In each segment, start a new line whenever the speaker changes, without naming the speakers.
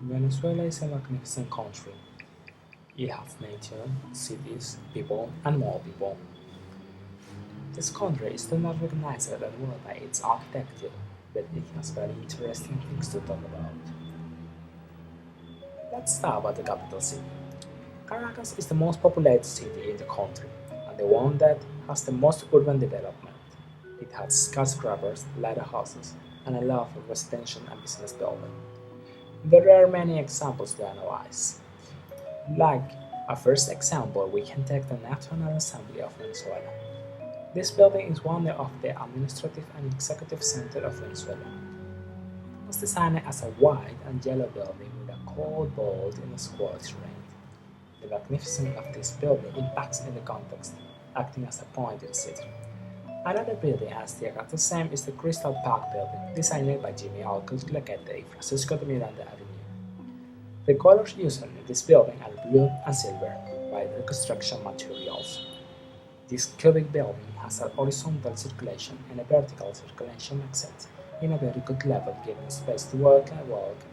Venezuela is a magnificent country. It has nature, cities, people, and more people. This country is still not recognized as well by its architecture, but it has very interesting things to talk about. Let's start about the capital city. Caracas is the most populated city in the country, and the one that has the most urban development. It has skyscrapers, lighthouses, and a lot of residential and business buildings. There are many examples to analyze. Like a first example, we can take the National Assembly of Venezuela. This building is one of the administrative and executive center of Venezuela. It was designed as a white and yellow building with a cold vault in a square terrain. The magnificence of this building impacts in the context, acting as a point in the city. Another building as at the same is the Crystal Park building, designed by Jimmy Alcott located in Francisco de Miranda Avenue. The colors used in this building are blue and silver, by the construction materials. This cubic building has a horizontal circulation and a vertical circulation accent in a very good level giving space to walk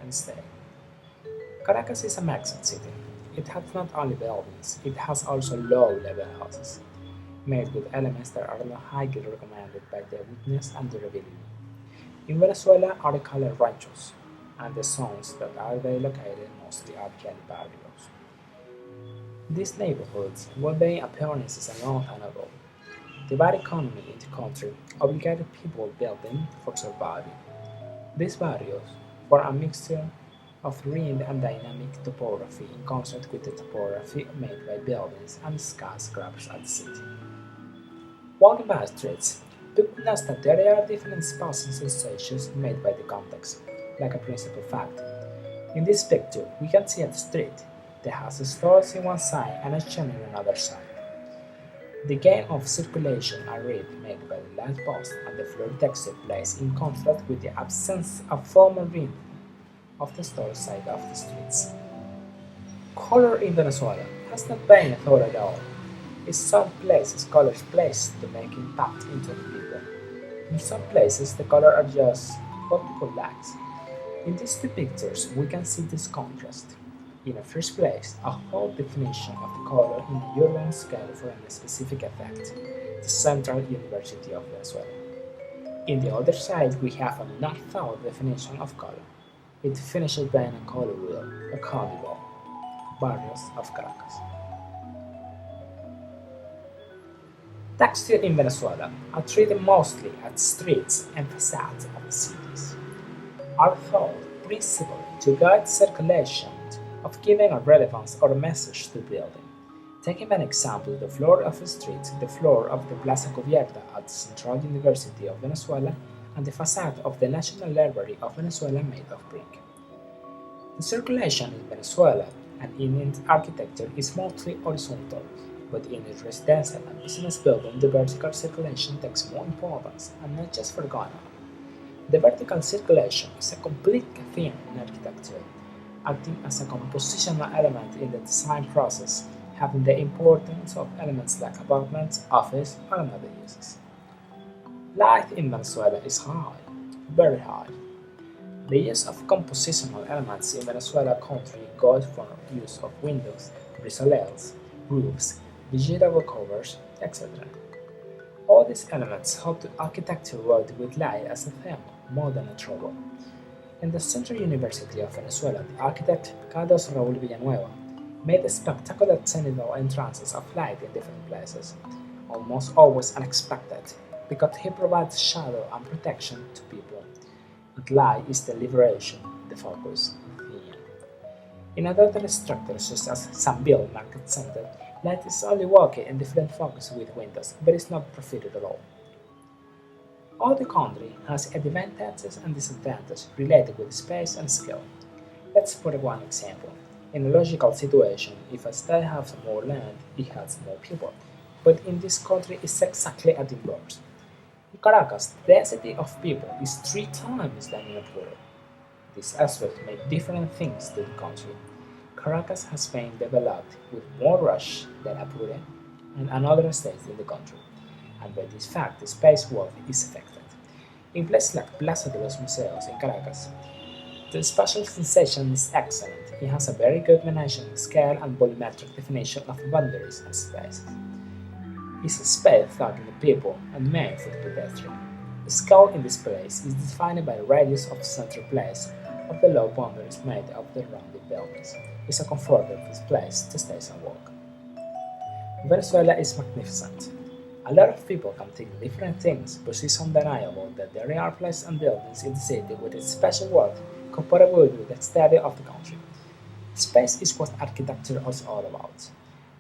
and stay. Caracas is a Mexican city. It has not only buildings, it has also low-level houses, made with elements that are highly recommended by their witness and durability. In Venezuela are the colored ranchos, and the zones that are they located mostly are Cali barrios. These neighborhoods were being appearances a long time ago. The bad economy in the country obligated people building for surviving. These barrios were a mixture of ruined and dynamic topography in concert with the topography made by buildings and skyscrapers at the city. Walking by the streets, people notice that there are different spots and sensations made by the context, like a principal fact. In this picture, we can see a street that has stores in one side and a chain in another side. The game of circulation and rhythm made by the light post and the floor texture plays in contrast with the absence of formal rhythm of the store side of the streets. Color in Venezuela has not been a thought at all. In some places, colors placed to make impact into the people. In some places, the colors are just what people like. In these two pictures, we can see this contrast. In the first place, a whole definition of the color in the urban scale for a specific effect, the Central University of Venezuela. In the other side, we have a not thought definition of color. It finishes being a color wheel, a carnival, barrios of Caracas. Textile in Venezuela are treated mostly as streets and facades of the cities, are thought principally to guide circulation of giving a relevance or a message to the building. Taking an example, the floor of a street, the floor of the Plaza Cubierta at the Central University of Venezuela, and the facade of the National Library of Venezuela made of brick. The circulation in Venezuela and in its architecture is mostly horizontal, but in its residential and business building the vertical circulation takes more importance and not just forgotten. The vertical circulation is a complete theme in architecture, acting as a compositional element in the design process, having the importance of elements like apartments, office, or another uses. Light in Venezuela is high, very high. The use of compositional elements in Venezuela country goes from use of windows, rissoles, roofs, vegetable covers, etc. All these elements help the architecture work with light as a theme more than a trouble. In the Central University of Venezuela, the architect Carlos Raúl Villanueva made spectacular cenital entrances of light in different places, almost always unexpected, because he provides shadow and protection to people. But light is the liberation, the focus, the theme. In other structures such as Sanville Market Center, light is only working in different focus with windows, but is not profited at all. All the country has advantages and disadvantages related with space and scale. Let's put one example. In a logical situation, if a state has more land, it has more people. But in this country, it's exactly at the inverse. In Caracas, the density of people is 3 times than in Apure. This aspect made different things to the country. Caracas has been developed with more rush than Apure and another states in the country, and by this fact the space work is affected. In places like Plaza de los Museos in Caracas, The spatial sensation is excellent. It has a very good management scale and volumetric definition of boundaries and spaces. It's a space blocking the people and made for the pedestrian. The scale in this place is defined by the radius of center place of the low boundaries made of the rounded buildings. It's a comfortable place to stay and walk. Venezuela is magnificent. A lot of people can think different things, but it's undeniable that there are places and buildings in the city with a special worth comparable with the study of the country. Space is what architecture is all about.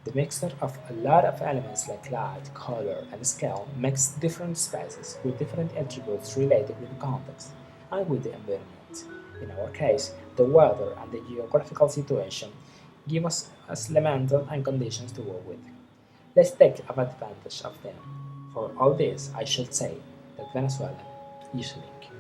The mixture of a lot of elements like light, color, and scale makes different spaces with different attributes related with the context and with the environment. In our case, the weather and the geographical situation give us elemental and conditions to work with. Let's take advantage of them. For all this, I should say that Venezuela is unique.